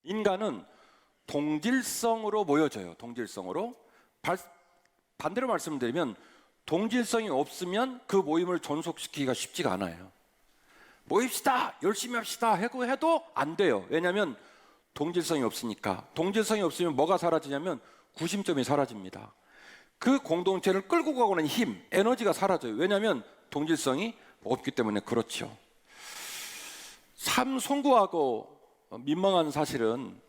인간은 동질성으로 모여져요. 동질성으로. 반대로 말씀드리면 동질성이 없으면 그 모임을 존속시키기가 쉽지가 않아요. 모입시다, 열심히 합시다 해도 안 돼요. 왜냐하면 동질성이 없으니까. 동질성이 없으면 뭐가 사라지냐면 구심점이 사라집니다. 그 공동체를 끌고 가고는 힘, 에너지가 사라져요. 왜냐하면 동질성이 없기 때문에 그렇죠. 참 송구하고 민망한 사실은,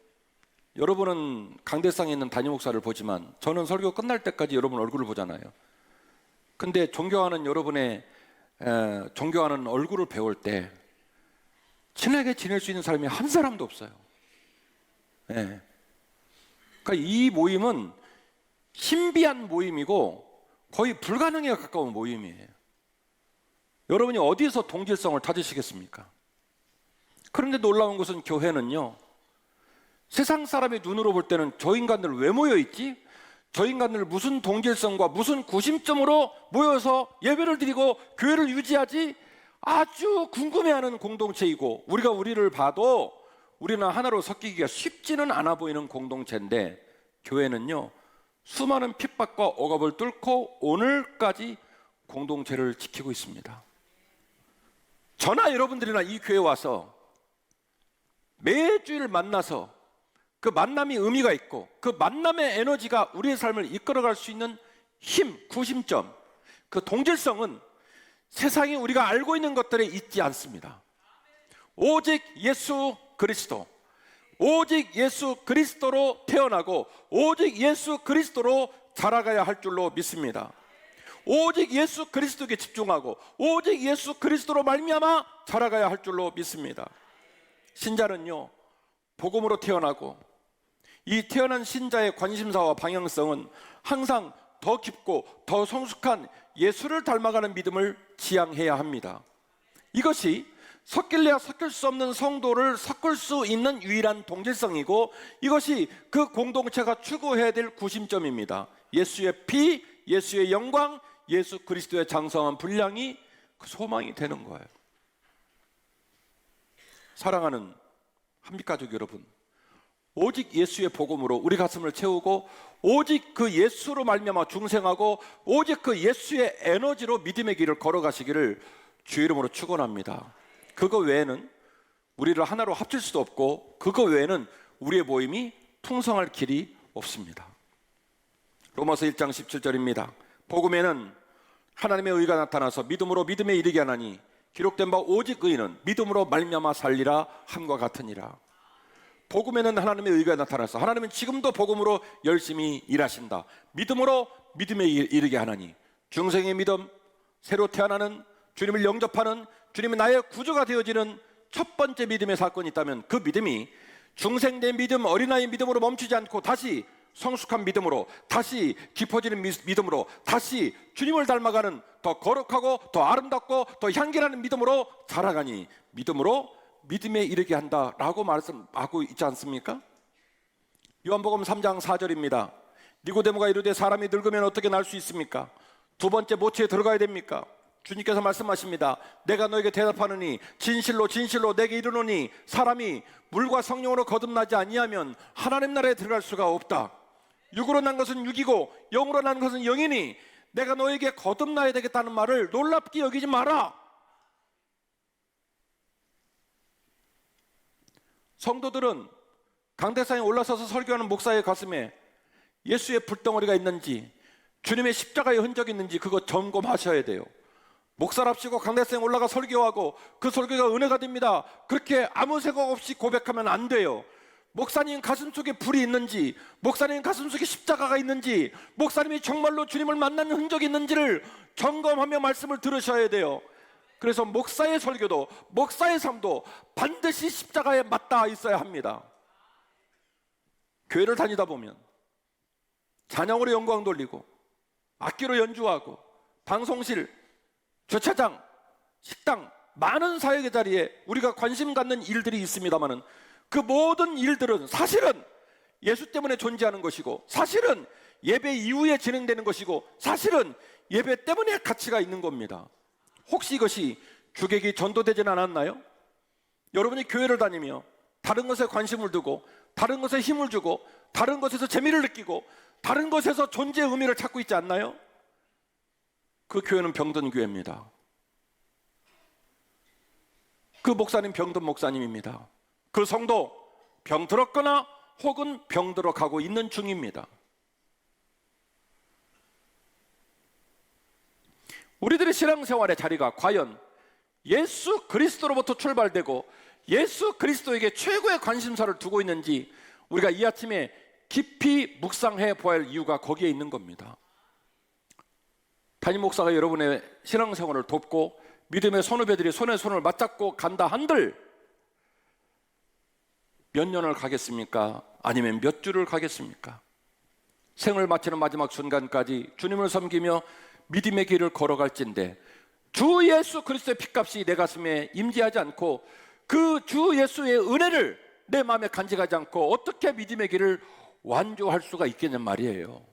여러분은 강대상에 있는 담임 목사를 보지만 저는 설교 끝날 때까지 여러분 얼굴을 보잖아요. 근데 존경하는 여러분의 존경하는 얼굴을 배울 때 친하게 지낼 수 있는 사람이 한 사람도 없어요. 네. 그러니까 이 모임은 신비한 모임이고 거의 불가능에 가까운 모임이에요. 여러분이 어디서 동질성을 찾으시겠습니까? 그런데 놀라운 것은 교회는요, 세상 사람의 눈으로 볼 때는 저 인간들 왜 모여있지? 저 인간들 무슨 동질성과 무슨 구심점으로 모여서 예배를 드리고 교회를 유지하지? 아주 궁금해하는 공동체이고, 우리가 우리를 봐도 우리는 하나로 섞이기가 쉽지는 않아 보이는 공동체인데, 교회는요 수많은 핍박과 억압을 뚫고 오늘까지 공동체를 지키고 있습니다. 저나 여러분들이나 이 교회에 와서 매주일 만나서 그 만남이 의미가 있고 그 만남의 에너지가 우리의 삶을 이끌어갈 수 있는 힘, 구심점, 그 동질성은 세상이 우리가 알고 있는 것들에 있지 않습니다. 오직 예수 그리스도, 오직 예수 그리스도로 태어나고 오직 예수 그리스도로 자라가야 할 줄로 믿습니다. 오직 예수 그리스도에게 집중하고 오직 예수 그리스도로 말미암아 자라가야 할 줄로 믿습니다. 신자는요 복음으로 태어나고 이 태어난 신자의 관심사와 방향성은 항상 더 깊고 더 성숙한 예수를 닮아가는 믿음을 지향해야 합니다. 이것이 섞일래야 섞일 수 없는 성도를 섞을 수 있는 유일한 동질성이고, 이것이 그 공동체가 추구해야 될 구심점입니다. 예수의 피, 예수의 영광, 예수 그리스도의 장성한 분량이 그 소망이 되는 거예요. 사랑하는 한빛가족 여러분, 오직 예수의 복음으로 우리 가슴을 채우고 오직 그 예수로 말미암아 중생하고 오직 그 예수의 에너지로 믿음의 길을 걸어가시기를 주의 이름으로 축원합니다. 그거 외에는 우리를 하나로 합칠 수도 없고 그거 외에는 우리의 모임이 풍성할 길이 없습니다. 로마서 1장 17절입니다. 복음에는 하나님의 의가 나타나서 믿음으로 믿음에 이르게 하나니 기록된 바 오직 의인은 믿음으로 말미암아 살리라 함과 같으니라. 복음에는 하나님의 의가 나타나서 하나님은 지금도 복음으로 열심히 일하신다. 믿음으로 믿음에 이르게 하나니 중생의 믿음, 새로 태어나는 주님을 영접하는 주님이 나의 구주가 되어지는 첫 번째 믿음의 사건이 있다면 그 믿음이 중생된 믿음, 어린아이 믿음으로 멈추지 않고 다시 성숙한 믿음으로, 다시 깊어지는 믿음으로, 다시 주님을 닮아가는 더 거룩하고 더 아름답고 더 향기나는 믿음으로 자라가니 믿음으로 믿음에 이르게 한다라고 말씀하고 있지 않습니까? 요한복음 3장 4절입니다. 니고데모가 이르되 사람이 늙으면 어떻게 날 수 있습니까? 두 번째 모체에 들어가야 됩니까? 주님께서 말씀하십니다. 내가 너에게 대답하노니 진실로 진실로 내게 이르노니 사람이 물과 성령으로 거듭나지 아니하면 하나님 나라에 들어갈 수가 없다. 육으로 난 것은 육이고 영으로 난 것은 영이니 내가 너에게 거듭나야 되겠다는 말을 놀랍게 여기지 마라. 성도들은 강대상에 올라서서 설교하는 목사의 가슴에 예수의 불덩어리가 있는지 주님의 십자가의 흔적이 있는지 그거 점검하셔야 돼요. 목사랍시고 강대상에 올라가 설교하고 그 설교가 은혜가 됩니다, 그렇게 아무 생각 없이 고백하면 안 돼요. 목사님 가슴속에 불이 있는지, 목사님 가슴속에 십자가가 있는지, 목사님이 정말로 주님을 만나는 흔적이 있는지를 점검하며 말씀을 들으셔야 돼요. 그래서 목사의 설교도 목사의 삶도 반드시 십자가에 맞닿아 있어야 합니다. 교회를 다니다 보면 찬양으로 영광 돌리고 악기로 연주하고 방송실, 주차장, 식당, 많은 사역의 자리에 우리가 관심 갖는 일들이 있습니다마는 그 모든 일들은 사실은 예수 때문에 존재하는 것이고 사실은 예배 이후에 진행되는 것이고 사실은 예배 때문에 가치가 있는 겁니다. 혹시 이것이 주객이 전도되지는 않았나요? 여러분이 교회를 다니며 다른 것에 관심을 두고 다른 것에 힘을 주고 다른 것에서 재미를 느끼고 다른 것에서 존재의 의미를 찾고 있지 않나요? 그 교회는 병든 교회입니다. 그 목사님 병든 목사님입니다. 그 성도 병들었거나 혹은 병들어 가고 있는 중입니다. 우리들의 신앙생활의 자리가 과연 예수 그리스도로부터 출발되고 예수 그리스도에게 최고의 관심사를 두고 있는지 우리가 이 아침에 깊이 묵상해 보아야 할 이유가 거기에 있는 겁니다. 담임 목사가 여러분의 신앙생활을 돕고 믿음의 선후배들이 손에 손을 맞잡고 간다 한들 몇 년을 가겠습니까? 아니면 몇 주를 가겠습니까? 생을 마치는 마지막 순간까지 주님을 섬기며 믿음의 길을 걸어갈진데 주 예수 그리스도의 피값이 내 가슴에 임재하지 않고 그 주 예수의 은혜를 내 마음에 간직하지 않고 어떻게 믿음의 길을 완주할 수가 있겠냔 말이에요.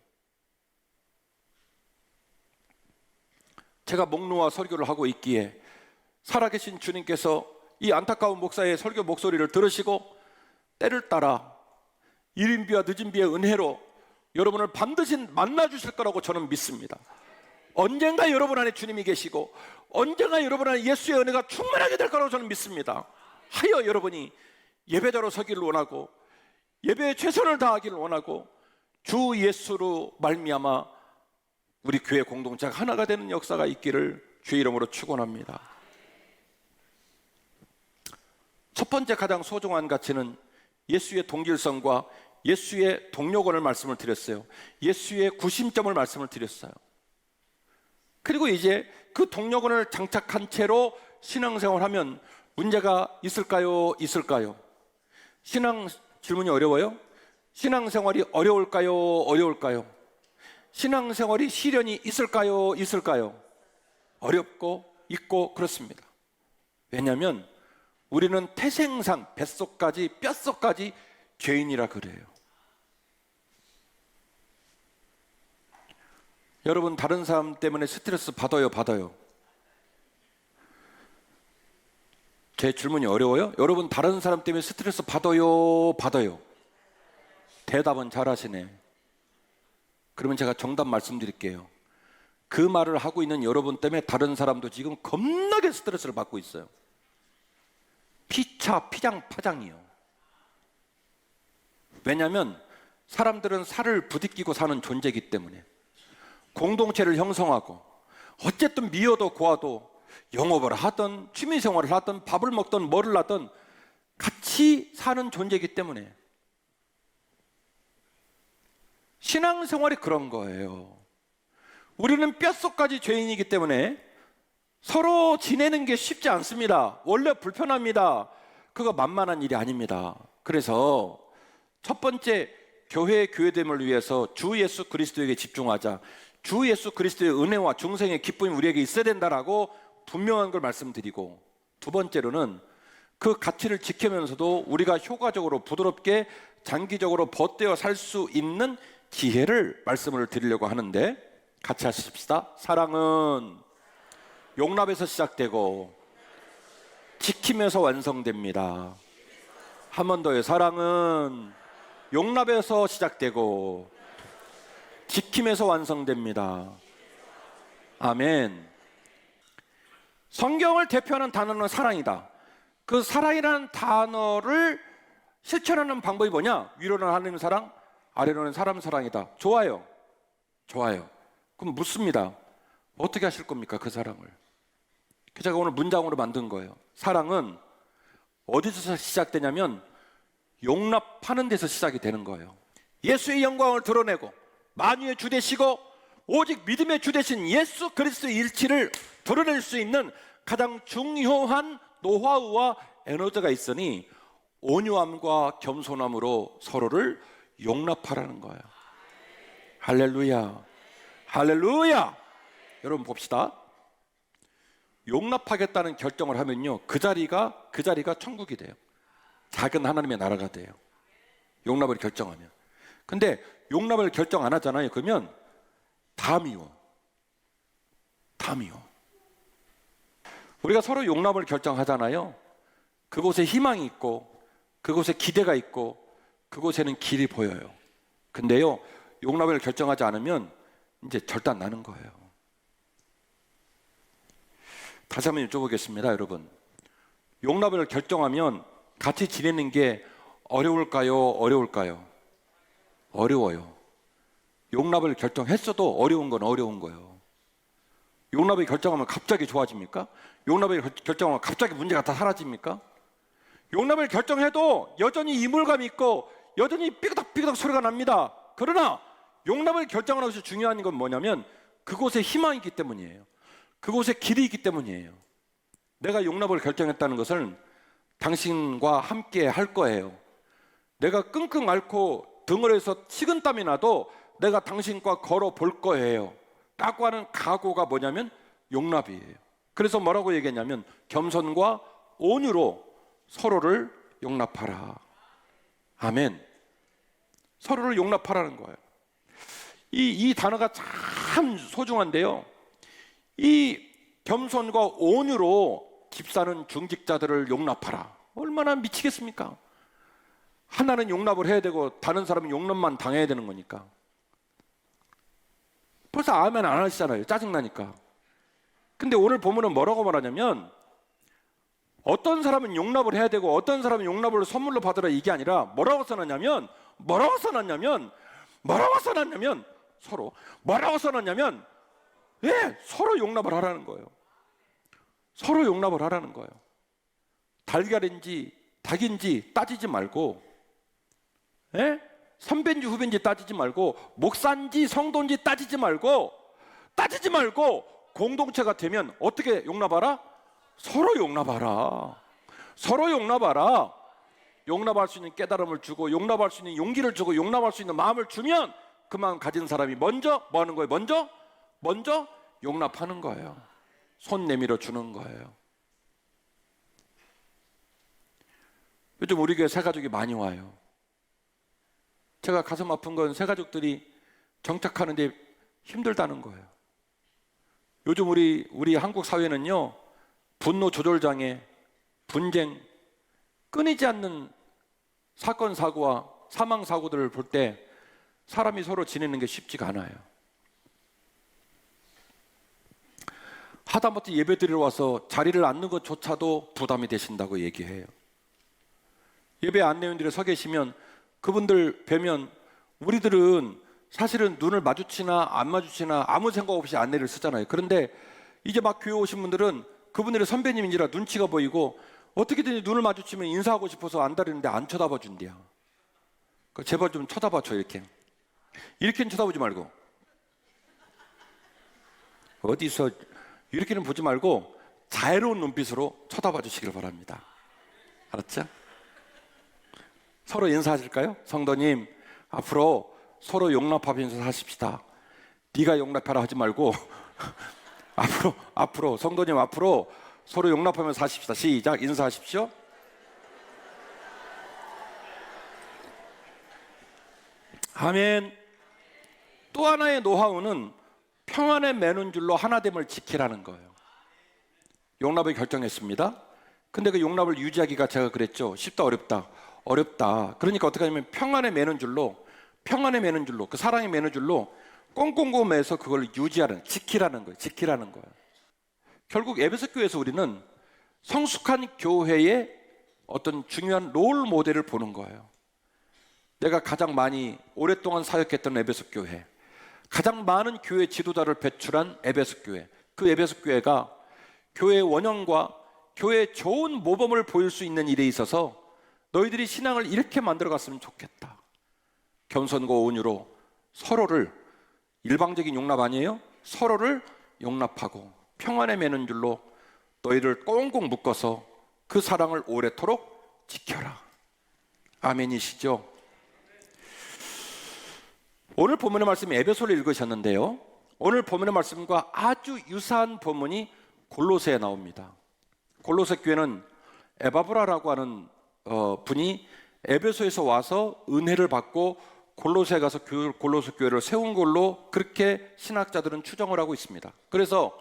제가 목놓아 설교를 하고 있기에 살아계신 주님께서 이 안타까운 목사의 설교 목소리를 들으시고 때를 따라 이른 비와 늦은 비의 은혜로 여러분을 반드시 만나주실 거라고 저는 믿습니다. 언젠가 여러분 안에 주님이 계시고 언젠가 여러분 안에 예수의 은혜가 충만하게 될 거라고 저는 믿습니다. 하여 여러분이 예배자로 서기를 원하고 예배에 최선을 다하기를 원하고 주 예수로 말미암아 우리 교회 공동체가 하나가 되는 역사가 있기를 주의 이름으로 축원합니다. 첫 번째 가장 소중한 가치는 예수의 동질성과 예수의 동력원을 말씀을 드렸어요. 예수의 구심점을 말씀을 드렸어요. 그리고 이제 그 동력원을 장착한 채로 신앙생활하면 문제가 있을까요? 있을까요? 신앙 질문이 어려워요? 신앙생활이 어려울까요? 어려울까요? 신앙생활이 시련이 있을까요? 있을까요? 어렵고 있고 그렇습니다. 왜냐하면 우리는 태생상 뱃속까지 뼛속까지 죄인이라 그래요. 여러분 다른 사람 때문에 스트레스 받아요? 받아요? 제 질문이 어려워요? 여러분 다른 사람 때문에 스트레스 받아요? 받아요? 대답은 잘하시네. 그러면 제가 정답 말씀드릴게요. 그 말을 하고 있는 여러분 때문에 다른 사람도 지금 겁나게 스트레스를 받고 있어요. 피차 피장파장이요. 왜냐하면 사람들은 살을 부딪히고 사는 존재이기 때문에 공동체를 형성하고 어쨌든 미워도 고와도 영업을 하든 취미생활을 하든 밥을 먹든 뭐를 하든 같이 사는 존재이기 때문에 신앙생활이 그런 거예요. 우리는 뼛속까지 죄인이기 때문에 서로 지내는 게 쉽지 않습니다. 원래 불편합니다. 그거 만만한 일이 아닙니다. 그래서 첫 번째 교회의 교회됨을 위해서 주 예수 그리스도에게 집중하자. 주 예수 그리스도의 은혜와 중생의 기쁨이 우리에게 있어야 된다라고 분명한 걸 말씀드리고, 두 번째로는 그 가치를 지키면서도 우리가 효과적으로 부드럽게 장기적으로 벗되어 살 수 있는 지혜를 말씀을 드리려고 하는데, 같이 하십시다. 사랑은 용납에서 시작되고 지킴에서 완성됩니다. 한 번 더요. 사랑은 용납에서 시작되고 지킴에서 완성됩니다. 아멘. 성경을 대표하는 단어는 사랑이다. 그 사랑이라는 단어를 실천하는 방법이 뭐냐? 위로는 하나님 사랑, 아래로는 사람 사랑이다. 좋아요. 좋아요. 그럼 묻습니다. 어떻게 하실 겁니까? 그 사랑을. 제가 오늘 문장으로 만든 거예요. 사랑은 어디서 시작되냐면 용납하는 데서 시작이 되는 거예요. 예수의 영광을 드러내고 만유의 주 되시고 오직 믿음의 주 되신 예수 그리스도의 일치를 드러낼 수 있는 가장 중요한 노하우와 에너지가 있으니 온유함과 겸손함으로 서로를 용납하라는 거예요. 할렐루야. 할렐루야. 여러분 봅시다. 용납하겠다는 결정을 하면요, 그 자리가 천국이 돼요. 작은 하나님의 나라가 돼요. 용납을 결정하면. 근데 용납을 결정 안 하잖아요. 그러면 다 미워. 다 미워. 우리가 서로 용납을 결정하잖아요. 그곳에 희망이 있고 그곳에 기대가 있고 그곳에는 길이 보여요. 근데요, 용납을 결정하지 않으면 이제 절단 나는 거예요. 다시 한번 여쭤보겠습니다, 여러분. 용납을 결정하면 같이 지내는 게 어려울까요? 어려울까요? 어려워요. 용납을 결정했어도 어려운 건 어려운 거예요. 용납을 결정하면 갑자기 좋아집니까? 용납을 결정하면 갑자기 문제가 다 사라집니까? 용납을 결정해도 여전히 이물감이 있고 여전히 삐그덕삐그덕 소리가 납니다. 그러나 용납을 결정하는 것이 중요한 건 뭐냐면 그곳에 희망이 있기 때문이에요. 그곳에 길이 있기 때문이에요. 내가 용납을 결정했다는 것은 당신과 함께 할 거예요. 내가 끙끙 앓고 등을에서 식은땀이 나도 내가 당신과 걸어 볼 거예요 라고 하는 각오가 뭐냐면 용납이에요. 그래서 뭐라고 얘기했냐면 겸손과 온유로 서로를 용납하라. 아멘. 서로를 용납하라는 거예요. 이 단어가 참 소중한데요, 이 겸손과 온유로 집사는 중직자들을 용납하라. 얼마나 미치겠습니까? 하나는 용납을 해야 되고 다른 사람은 용납만 당해야 되는 거니까. 벌써 아멘 안 하시잖아요. 짜증나니까. 근데 오늘 본문은 뭐라고 말하냐면 어떤 사람은 용납을 해야 되고 어떤 사람은 용납을 선물로 받으라, 이게 아니라 뭐라고 써놨냐면 서로 용납을 하라는 거예요. 서로 용납을 하라는 거예요. 달걀인지 닭인지 따지지 말고, 선배인지 후배인지 따지지 말고, 목사인지 성도인지 따지지 말고 공동체가 되면 어떻게 용납하라? 서로 용납하라. 서로 용납하라. 용납할 수 있는 깨달음을 주고 용납할 수 있는 용기를 주고 용납할 수 있는 마음을 주면 그 마음 가진 사람이 먼저 뭐 하는 거예요? 먼저 용납하는 거예요. 손 내밀어 주는 거예요. 요즘 우리 교회 새가족이 많이 와요. 제가 가슴 아픈 건 새가족들이 정착하는데 힘들다는 거예요. 요즘 우리 한국 사회는요, 분노 조절 장애, 분쟁, 끊이지 않는 사건 사고와 사망 사고들을 볼 때 사람이 서로 지내는 게 쉽지가 않아요. 하다못해 예배 드리러 와서 자리를 앉는 것조차도 부담이 되신다고 얘기해요. 예배 안내원들이 서 계시면 그분들 뵈면 우리들은 사실은 눈을 마주치나 안 마주치나 아무 생각 없이 안내를 쓰잖아요. 그런데 이제 막 교회 오신 분들은 그분들의 선배님인지라 눈치가 보이고 어떻게든 눈을 마주치면 인사하고 싶어서 안다리는데 안 쳐다봐 준대요. 제발 좀 쳐다봐줘. 이렇게는 쳐다보지 말고, 어디서 이렇게는 보지 말고 자애로운 눈빛으로 쳐다봐 주시길 바랍니다. 알았죠? 서로 인사하실까요? 성도님, 앞으로 서로 용납하면서 사십시다. 네가 용납하라 하지 말고 앞으로 성도님, 앞으로 서로 용납하면서 사십시다. 시작. 인사하십시오. 아멘. 또 하나의 노하우는 평안에 매는 줄로 하나됨을 지키라는 거예요. 용납을 결정했습니다. 근데 그 용납을 유지하기가, 제가 그랬죠, 쉽다 어렵다. 그러니까 어떻게 하냐면 평안에 매는 줄로, 그 사랑에 매는 줄로 꽁꽁 매서 그걸 지키라는 거예요. 결국 에베소 교회에서 우리는 성숙한 교회의 어떤 중요한 롤 모델을 보는 거예요. 내가 가장 많이 오랫동안 사역했던 에베소 교회, 가장 많은 교회 지도자를 배출한 에베소 교회, 그 에베소 교회가 교회의 원형과 교회의 좋은 모범을 보일 수 있는 일에 있어서 너희들이 신앙을 이렇게 만들어 갔으면 좋겠다. 겸손과 온유로 서로를, 일방적인 용납 아니에요? 서로를 용납하고 평안에 매는 줄로 너희를 꽁꽁 묶어서 그 사랑을 오래도록 지켜라. 아멘이시죠? 오늘 본문의 말씀이 에베소를 읽으셨는데요, 오늘 본문의 말씀과 아주 유사한 본문이 골로새에 나옵니다. 골로새 교회는 에바브라라고 하는 분이 에베소에서 와서 은혜를 받고 골로새에 가서 골로새 교회를 세운 걸로 그렇게 신학자들은 추정을 하고 있습니다. 그래서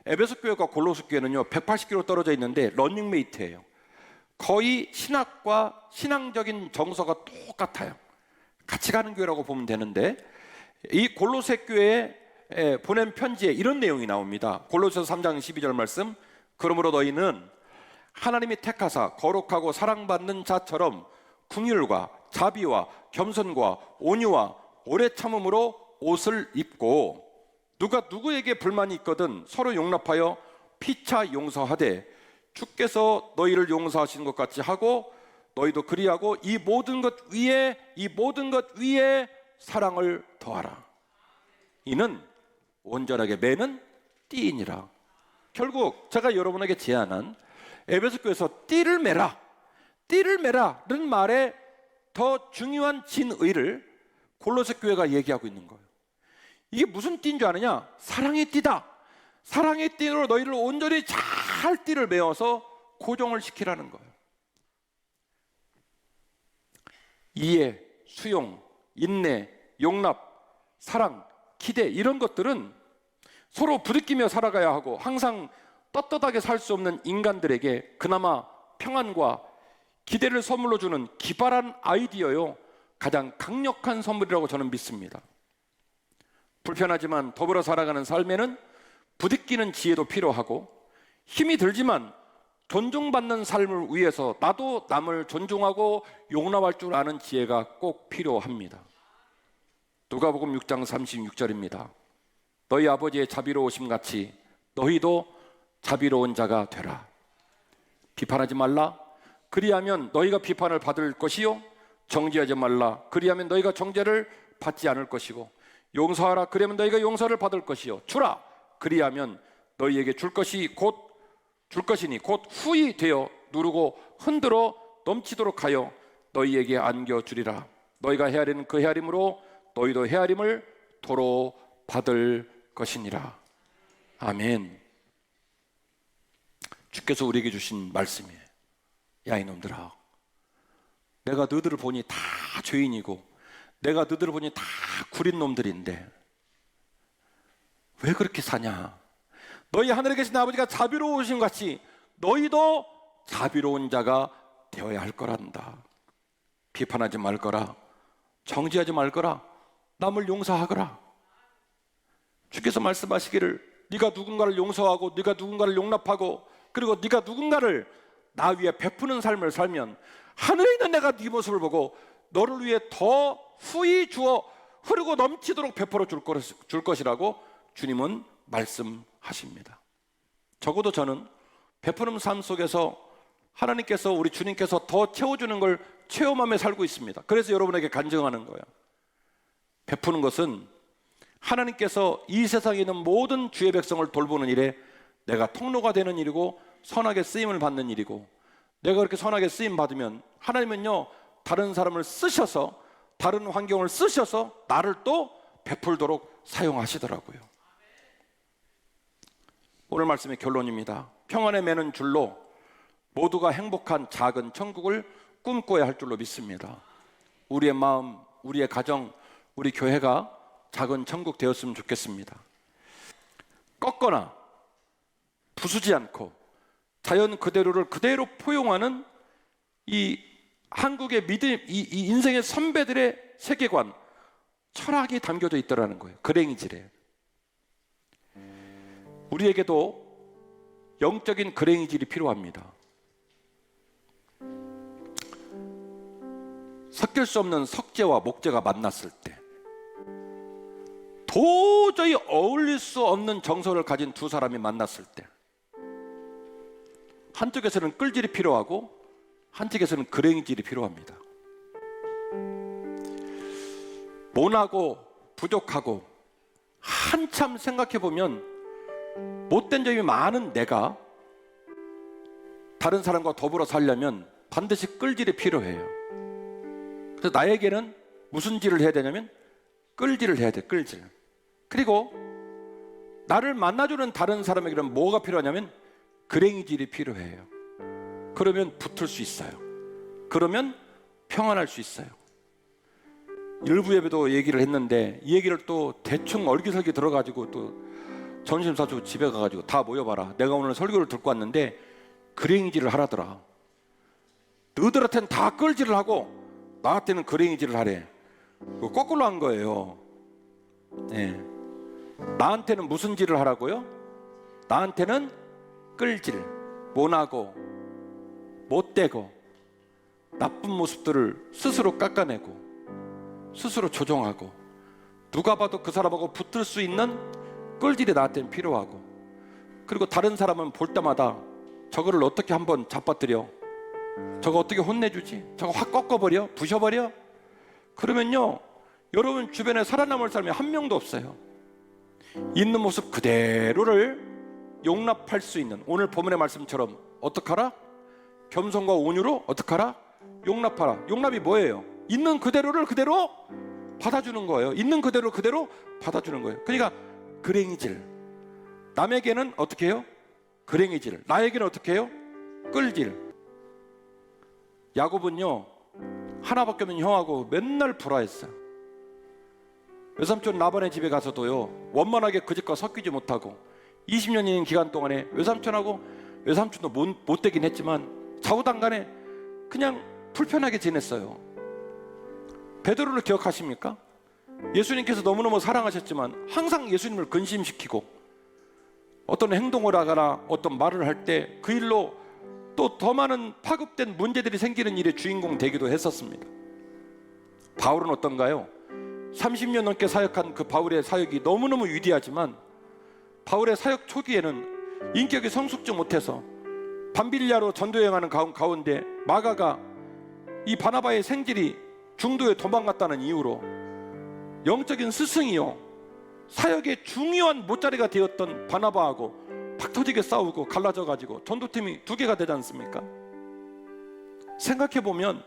에베소 교회가 골로새 교회는요 180km 떨어져 있는데 러닝메이트예요. 거의 신학과 신앙적인 정서가 똑같아요. 같이 가는 교회라고 보면 되는데, 이 골로새 교회에 보낸 편지에 이런 내용이 나옵니다. 골로새서 3장 12절 말씀, 그러므로 너희는 하나님이 택하사 거룩하고 사랑받는 자처럼 긍휼과 자비와 겸손과 온유와 오래 참음으로 옷을 입고, 누가 누구에게 불만이 있거든 서로 용납하여 피차 용서하되 주께서 너희를 용서하신 것 같이 하고 너희도 그리하고 이 모든 것 위에 사랑을 더하라. 이는 온전하게 매는 띠이니라. 결국 제가 여러분에게 제안한 에베소 교회에서 띠를 매라는 말에 더 중요한 진의를 골로새 교회가 얘기하고 있는 거예요. 이게 무슨 띠인 줄 아느냐? 사랑의 띠다. 사랑의 띠로 너희를 온전히 잘 띠를 메어서 고정을 시키라는 거예요. 이해, 수용, 인내, 용납, 사랑, 기대, 이런 것들은 서로 부딪히며 살아가야 하고 항상 떳떳하게 살 수 없는 인간들에게 그나마 평안과 기대를 선물로 주는 기발한 아이디어요, 가장 강력한 선물이라고 저는 믿습니다. 불편하지만 더불어 살아가는 삶에는 부딪히는 지혜도 필요하고, 힘이 들지만 존중받는 삶을 위해서 나도 남을 존중하고 용납할 줄 아는 지혜가 꼭 필요합니다. 누가복음 6장 36절입니다. 너희 아버지의 자비로우심 같이 너희도 자비로운 자가 되라. 비판하지 말라. 그리하면 너희가 비판을 받을 것이요, 정죄하지 말라. 그리하면 너희가 정죄를 받지 않을 것이고, 용서하라. 그러면 너희가 용서를 받을 것이요, 주라. 그리하면 너희에게 줄 것이니 곧 후히 되어 누르고 흔들어 넘치도록 하여 너희에게 안겨주리라. 너희가 헤아리는 그 헤아림으로 너희도 헤아림을 도로 받을 것이니라. 아멘. 주께서 우리에게 주신 말씀이에요. 야 이놈들아, 내가 너희들을 보니 다 죄인이고 내가 너희들을 보니 다 구린 놈들인데 왜 그렇게 사냐? 너희 하늘에 계신 아버지가 자비로우신 같이 너희도 자비로운 자가 되어야 할 거란다. 비판하지 말거라. 정죄하지 말거라. 남을 용서하거라. 주께서 말씀하시기를 네가 누군가를 용서하고 네가 누군가를 용납하고 그리고 네가 누군가를 나 위에 베푸는 삶을 살면 하늘에 있는 내가 네 모습을 보고 너를 위해 더 후히 주어 흐르고 넘치도록 베풀어 줄 것이라고 주님은 말씀하십니다. 적어도 저는 베푸는 삶 속에서 하나님께서, 우리 주님께서 더 채워주는 걸 체험하며 살고 있습니다. 그래서 여러분에게 간증하는 거예요. 베푸는 것은 하나님께서 이 세상에 있는 모든 주의 백성을 돌보는 일에 내가 통로가 되는 일이고 선하게 쓰임을 받는 일이고, 내가 그렇게 선하게 쓰임 받으면 하나님은요 다른 사람을 쓰셔서 다른 환경을 쓰셔서 나를 또 베풀도록 사용하시더라고요. 오늘 말씀의 결론입니다. 평안에 매는 줄로 모두가 행복한 작은 천국을 꿈꿔야 할 줄로 믿습니다. 우리의 마음, 우리의 가정, 우리 교회가 작은 천국 되었으면 좋겠습니다. 꺾거나 부수지 않고 자연 그대로를 그대로 포용하는 이 한국의 믿음, 이 인생의 선배들의 세계관, 철학이 담겨져 있더라는 거예요. 그랭이질에. 우리에게도 영적인 그랭이질이 필요합니다. 섞일 수 없는 석재와 목재가 만났을 때 도저히 어울릴 수 없는 정서를 가진 두 사람이 만났을 때 한쪽에서는 끌질이 필요하고 한쪽에서는 그랭이질이 필요합니다. 모나고 부족하고 한참 생각해 보면 못된 점이 많은 내가 다른 사람과 더불어 살려면 반드시 끌질이 필요해요. 그래서 나에게는 무슨 질을 해야 되냐면 끌질을 해야 돼. 끌질. 그리고 나를 만나주는 다른 사람에게는 뭐가 필요하냐면 그랭이질이 필요해요. 그러면 붙을 수 있어요. 그러면 평안할 수 있어요. 일부 예배도 얘기를 했는데 이 얘기를 또 대충 얼기설기 들어가지고 또 점심 사주고 집에 가가지고 다 모여봐라. 내가 오늘 설교를 듣고 왔는데 그랭이질을 하라더라. 너희들한테는 다 끌질을 하고 나한테는 그랭이질을 하래. 거꾸로 한 거예요. 네. 나한테는 무슨 질을 하라고요? 나한테는 끌질, 모나고 못되고 나쁜 모습들을 스스로 깎아내고 스스로 조정하고 누가 봐도 그 사람하고 붙을 수 있는 끌질이 나한테는 필요하고, 그리고 다른 사람은 볼 때마다 저거를 어떻게 한번 잡아뜨려, 저거 어떻게 혼내주지, 저거 확 꺾어버려, 부셔버려. 그러면요, 여러분 주변에 살아남을 사람이 한 명도 없어요. 있는 모습 그대로를 용납할 수 있는, 오늘 본문의 말씀처럼 어떡하라? 겸손과 온유로 어떡하라? 용납하라. 용납이 뭐예요? 있는 그대로를 그대로 받아주는 거예요. 있는 그대로 그대로 받아주는 거예요. 그러니까 그랭이질, 남에게는 어떻게 해요? 그랭이질, 나에게는 어떻게 해요? 끌질. 야곱은요, 하나밖에 없는 형하고 맨날 불화했어요. 외삼촌 라반의 집에 가서도요, 원만하게 그 집과 섞이지 못하고 20년인 기간 동안에 외삼촌하고, 외삼촌도 못되긴 했지만 좌우당간에 그냥 불편하게 지냈어요. 베드로를 기억하십니까? 예수님께서 너무너무 사랑하셨지만 항상 예수님을 근심시키고 어떤 행동을 하거나 어떤 말을 할 때 그 일로 또 더 많은 파급된 문제들이 생기는 일의 주인공 되기도 했었습니다. 바울은 어떤가요? 30년 넘게 사역한 그 바울의 사역이 너무너무 위대하지만 바울의 사역 초기에는 인격이 성숙지 못해서 밤빌리아로 전도여행하는 가운데 마가가 이 바나바의 생질이 중도에 도망갔다는 이유로 영적인 스승이요, 사역의 중요한 못자리가 되었던 바나바하고 팍 터지게 싸우고 갈라져가지고 전도팀이 2개가 되지 않습니까? 생각해보면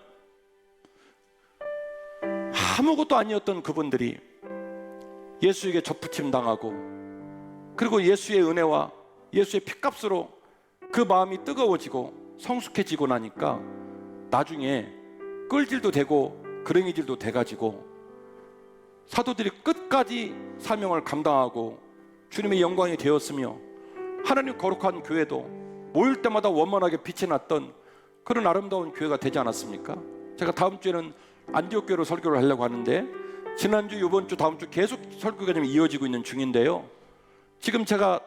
아무것도 아니었던 그분들이 예수에게 접붙임 당하고, 그리고 예수의 은혜와 예수의 핏값으로 그 마음이 뜨거워지고 성숙해지고 나니까 나중에 끌질도 되고 그랭이질도 돼가지고 사도들이 끝까지 사명을 감당하고 주님의 영광이 되었으며, 하나님 거룩한 교회도 모일 때마다 원만하게 빛이 났던 그런 아름다운 교회가 되지 않았습니까? 제가 다음 주에는 안디옥 교회로 설교를 하려고 하는데, 지난주, 이번 주, 다음 주 계속 설교가 좀 이어지고 있는 중인데요, 지금 제가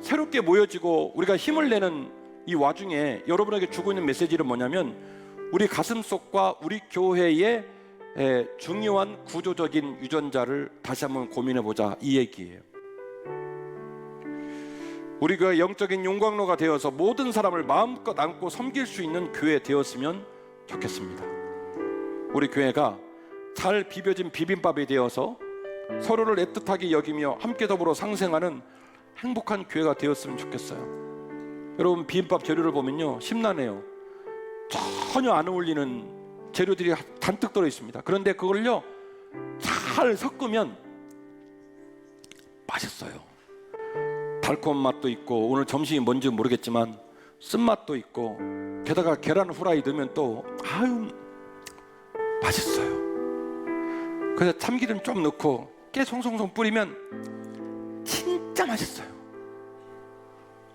새롭게 모여지고 우리가 힘을 내는 이 와중에 여러분에게 주고 있는 메시지는 뭐냐면, 우리 가슴속과 우리 교회의 중요한 구조적인 유전자를 다시 한번 고민해보자, 이 얘기예요. 우리 교회 영적인 용광로가 되어서 모든 사람을 마음껏 안고 섬길 수 있는 교회 되었으면 좋겠습니다. 우리 교회가 잘 비벼진 비빔밥이 되어서 서로를 애틋하게 여기며 함께 더불어 상생하는 행복한 교회가 되었으면 좋겠어요. 여러분, 비빔밥 재료를 보면요, 심란해요. 전혀 안 어울리는 재료들이 잔뜩 들어있습니다. 그런데 그걸요 잘 섞으면 맛있어요. 달콤한 맛도 있고, 오늘 점심이 뭔지 모르겠지만 쓴맛도 있고, 게다가 계란 후라이 넣으면 또 아유 맛있어요. 그래서 참기름 좀 넣고 깨 송송송 뿌리면 진짜 맛있어요.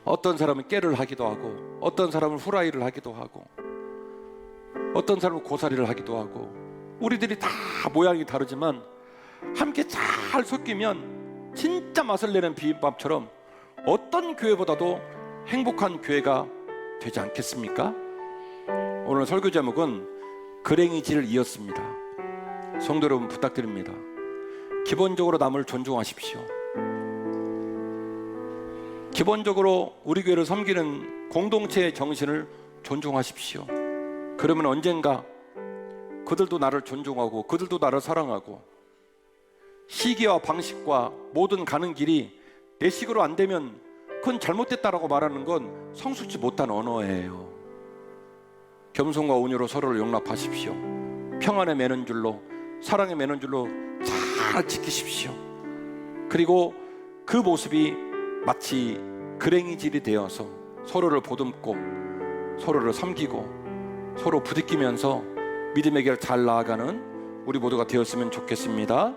어떤 사람은 깨를 하기도 하고, 어떤 사람은 후라이를 하기도 하고, 어떤 사람은 고사리를 하기도 하고, 우리들이 다 모양이 다르지만 함께 잘 섞이면 진짜 맛을 내는 비빔밥처럼 어떤 교회보다도 행복한 교회가 되지 않겠습니까? 오늘 설교 제목은 그랭이질 이었습니다. 성도 여러분, 부탁드립니다. 기본적으로 남을 존중하십시오. 기본적으로 우리 교회를 섬기는 공동체의 정신을 존중하십시오. 그러면 언젠가 그들도 나를 존중하고 그들도 나를 사랑하고, 시기와 방식과 모든 가는 길이 내 식으로 안 되면 그건 잘못됐다라고 말하는 건 성숙지 못한 언어예요. 겸손과 온유로 서로를 용납하십시오. 평안에 매는 줄로, 사랑에 매는 줄로 잘 지키십시오. 그리고 그 모습이 마치 그랭이질이 되어서 서로를 보듬고 서로를 섬기고 서로 부딪히면서 믿음의 길 잘 나아가는 우리 모두가 되었으면 좋겠습니다.